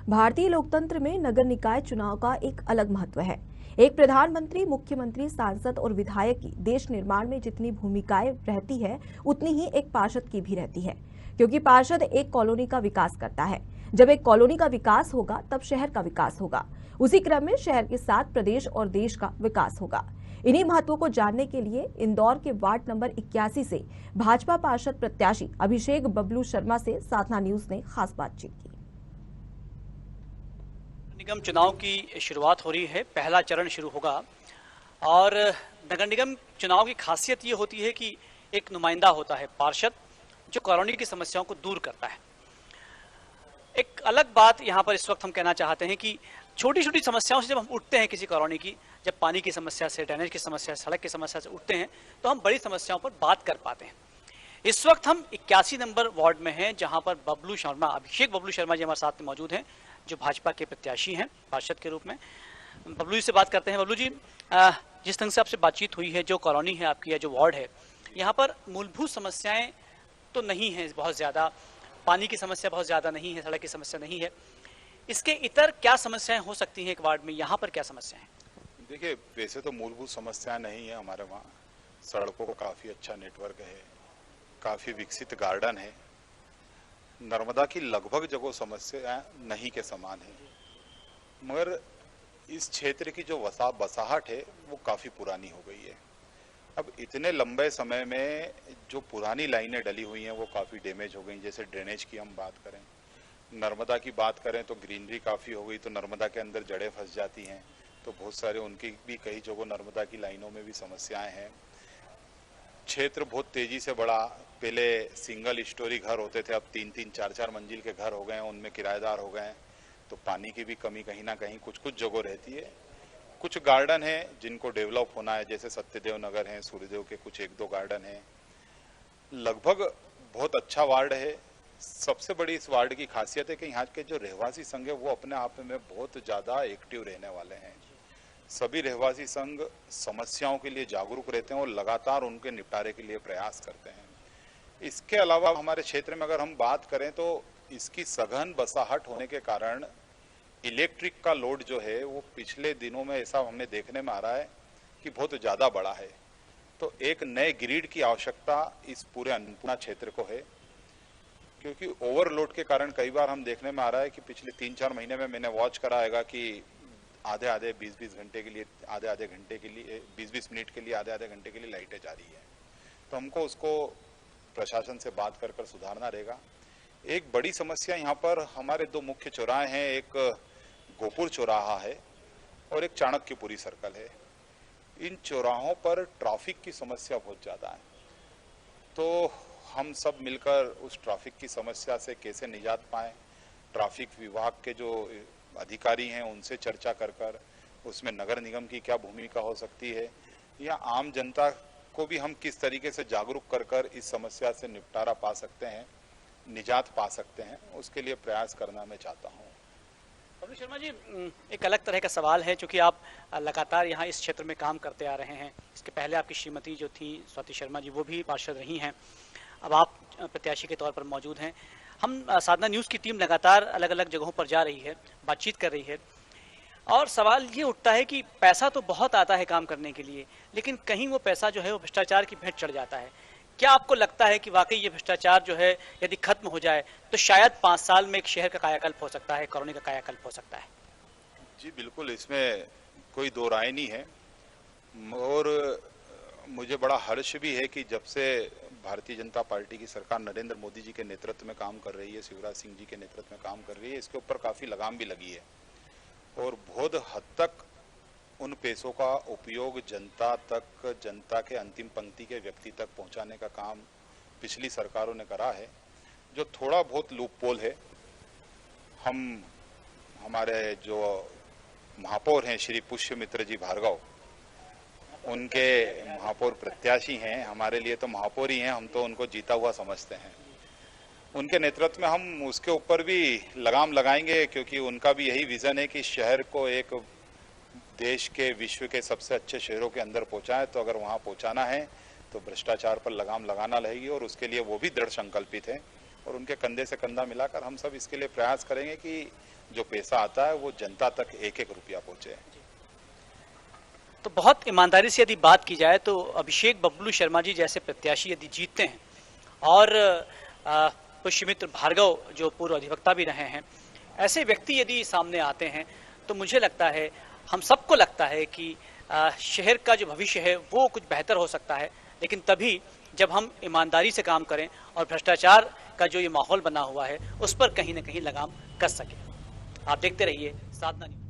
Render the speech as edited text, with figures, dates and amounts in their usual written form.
भारतीय लोकतंत्र में नगर निकाय चुनाव का एक अलग महत्व है। एक प्रधानमंत्री, मुख्यमंत्री, सांसद और विधायक की देश निर्माण में जितनी भूमिकाएं रहती है, उतनी ही एक पार्षद की भी रहती है, क्योंकि पार्षद एक कॉलोनी का विकास करता है। जब एक कॉलोनी का विकास होगा, तब शहर का विकास होगा। उसी क्रम में शहर के साथ प्रदेश और देश का विकास होगा। इन्हीं महत्वों को जानने के लिए इंदौर के वार्ड नंबर 81 से भाजपा पार्षद प्रत्याशी अभिषेक बबलू शर्मा से साधना न्यूज ने खास बातचीत की। निगम चुनाव की शुरुआत हो रही है, पहला चरण शुरू होगा और नगर निगम चुनाव की खासियत ये होती है कि एक नुमाइंदा होता है पार्षद, जो कॉलोनी की समस्याओं को दूर करता है। एक अलग बात यहाँ पर इस वक्त हम कहना चाहते हैं कि छोटी छोटी समस्याओं से जब हम उठते हैं किसी कॉलोनी की, जब पानी की समस्या से, ड्रेनेज की समस्या से, सड़क की समस्या से उठते हैं, तो हम बड़ी समस्याओं पर बात कर पाते हैं। इस वक्त हम 81 नंबर वार्ड में हैं, जहां पर बबलू शर्मा, अभिषेक बबलू शर्मा जी हमारे साथ में मौजूद हैं, जो भाजपा के प्रत्याशी हैं पार्षद के रूप में। बबलू जी से बात करते हैं। बबलू जी, जिस ढंग से आपसे बातचीत हुई है, जो कॉलोनी है आपकी या जो वार्ड है, यहाँ पर मूलभूत समस्याएं तो नहीं है बहुत ज्यादा, पानी की समस्या बहुत ज्यादा नहीं है, सड़क की समस्या नहीं है, इसके इतर क्या समस्याएं हो सकती हैं एक वार्ड में? यहाँ पर क्या समस्या है? देखिए, वैसे तो मूलभूत समस्या नहीं है हमारे वहाँ। सड़कों का काफी अच्छा नेटवर्क है, काफी विकसित गार्डन है। नर्मदा की लगभग जगह समस्या नहीं के समान है, मगर इस क्षेत्र की जो बसाहट है वो काफी पुरानी हो गई है। अब इतने लंबे समय में जो पुरानी लाइनें डली हुई हैं वो काफी डैमेज हो गई। जैसे ड्रेनेज की हम बात करें, नर्मदा की बात करें तो ग्रीनरी काफी हो गई, तो नर्मदा के अंदर जड़ें फंस जाती हैं, तो बहुत सारे उनकी भी कई जगह नर्मदा की लाइनों में भी समस्याएं हैं। क्षेत्र बहुत तेजी से बढ़ा। पहले सिंगल स्टोरी घर होते थे, अब 3-3, 4-4 मंजिल के घर हो गए हैं, उनमें किराएदार हो गए हैं, तो पानी की भी कमी कहीं ना कहीं कुछ कुछ जगह रहती है। कुछ गार्डन है जिनको डेवलप होना है, जैसे सत्यदेव नगर है, सूर्यदेव के कुछ 1-2 गार्डन है। लगभग बहुत अच्छा वार्ड है। सबसे बड़ी इस वार्ड की खासियत है कि यहाँ के जो रहवासी संघ है वो अपने आप में बहुत ज्यादा एक्टिव रहने वाले हैं। सभी रहवासी संघ समस्याओं के लिए जागरूक रहते हैं और लगातार उनके निपटारे के लिए प्रयास करते हैं। इसके अलावा हमारे क्षेत्र में अगर हम बात करें तो इसकी सघन बसाहट होने के कारण इलेक्ट्रिक का लोड जो है वो पिछले दिनों में ऐसा हमें देखने में आ रहा है कि बहुत ज्यादा बड़ा है। तो एक नए ग्रिड की आवश्यकता इस पूरे अन्नपूर्णा क्षेत्र को है, क्योंकि ओवरलोड के कारण कई बार हम देखने में आ रहा है कि पिछले 3-4 महीने में मैंने वॉच करा हैगा कि आधे 20-20 घंटे के लिए, आधे घंटे के लिए, 20-20 मिनट के लिए, आधे घंटे के लिए लाइटें जा रही है। तो हमको उसको प्रशासन से बात कर कर सुधारना रहेगा। एक बड़ी समस्या यहाँ पर हमारे 2 मुख्य चौराहे हैं, एक गोपुर चौराहा है और एक चाणक्यपुरी सर्कल है। इन चौराहों पर ट्रैफिक की समस्या बहुत ज्यादा है, तो हम सब मिलकर उस ट्रैफिक की समस्या से कैसे निजात पाएं, ट्रैफिक विभाग के जो अधिकारी हैं उनसे चर्चा कर कर उसमें नगर निगम की क्या भूमिका हो सकती है, या आम जनता को भी हम किस तरीके से जागरूक कर कर इस समस्या से निपटारा पा सकते हैं, निजात पा सकते हैं, उसके लिए प्रयास करना मैं चाहता हूँ। बबलू शर्मा जी, एक अलग तरह का सवाल है, चूंकि आप लगातार यहाँ इस क्षेत्र में काम करते आ रहे हैं। इसके पहले आपकी श्रीमती जो थी स्वाति शर्मा जी, वो भी पार्षद रही हैं, अब आप प्रत्याशी के तौर पर मौजूद हैं। हम साधना न्यूज़ की टीम लगातार अलग अलग जगहों पर जा रही है, बातचीत कर रही है, और सवाल ये उठता है कि पैसा तो बहुत आता है काम करने के लिए, लेकिन कहीं वो पैसा जो है वो भ्रष्टाचार की भेंट चढ़ जाता है। क्या आपको लगता है कि वाकई ये भ्रष्टाचार जो है यदि खत्म हो जाए तो शायद 5 साल में एक शहर का कायाकल्प हो सकता है, कॉलोनी का कायाकल्प हो सकता है? जी बिल्कुल, इसमें कोई दो राय नहीं है। और मुझे बड़ा हर्ष भी है कि जब से भारतीय जनता पार्टी की सरकार नरेंद्र मोदी जी के नेतृत्व में काम कर रही है, शिवराज सिंह जी के नेतृत्व में काम कर रही है, इसके ऊपर काफी लगाम भी लगी है और बहुत हद तक उन पैसों का उपयोग जनता तक, जनता के अंतिम पंक्ति के व्यक्ति तक पहुंचाने का काम पिछली सरकारों ने करा है। जो थोड़ा बहुत लूप पोल है, हमारे जो महापौर हैं श्री पुष्यमित्र जी भार्गव, उनके महापौर प्रत्याशी हैं, हमारे लिए तो महापौर ही हैं, हम तो उनको जीता हुआ समझते हैं। उनके नेतृत्व में हम उसके ऊपर भी लगाम लगाएंगे, क्योंकि उनका भी यही विजन है कि शहर को एक देश के, विश्व के सबसे अच्छे शहरों के अंदर पहुंचाए। तो अगर वहां पहुंचाना है तो भ्रष्टाचार पर लगाम लगाना रहेगी और उसके लिए वो भी दृढ़ संकल्पित है। और उनके कंधे से कंधा मिलाकर हम सब इसके लिए प्रयास करेंगे कि जो पैसा आता है वो जनता तक एक एक रुपया पहुंचे। तो बहुत ईमानदारी से यदि बात की जाए तो अभिषेक बबलू शर्मा जी जैसे प्रत्याशी यदि जीतते हैं और पुष्यमित्र भार्गव जो पूर्व अधिवक्ता भी रहे हैं, ऐसे व्यक्ति यदि सामने आते हैं तो मुझे लगता है, हम सबको लगता है कि शहर का जो भविष्य है वो कुछ बेहतर हो सकता है, लेकिन तभी जब हम ईमानदारी से काम करें और भ्रष्टाचार का जो ये माहौल बना हुआ है उस पर कहीं ना कहीं लगाम कस सके। आप देखते रहिए साधना न्यूज़।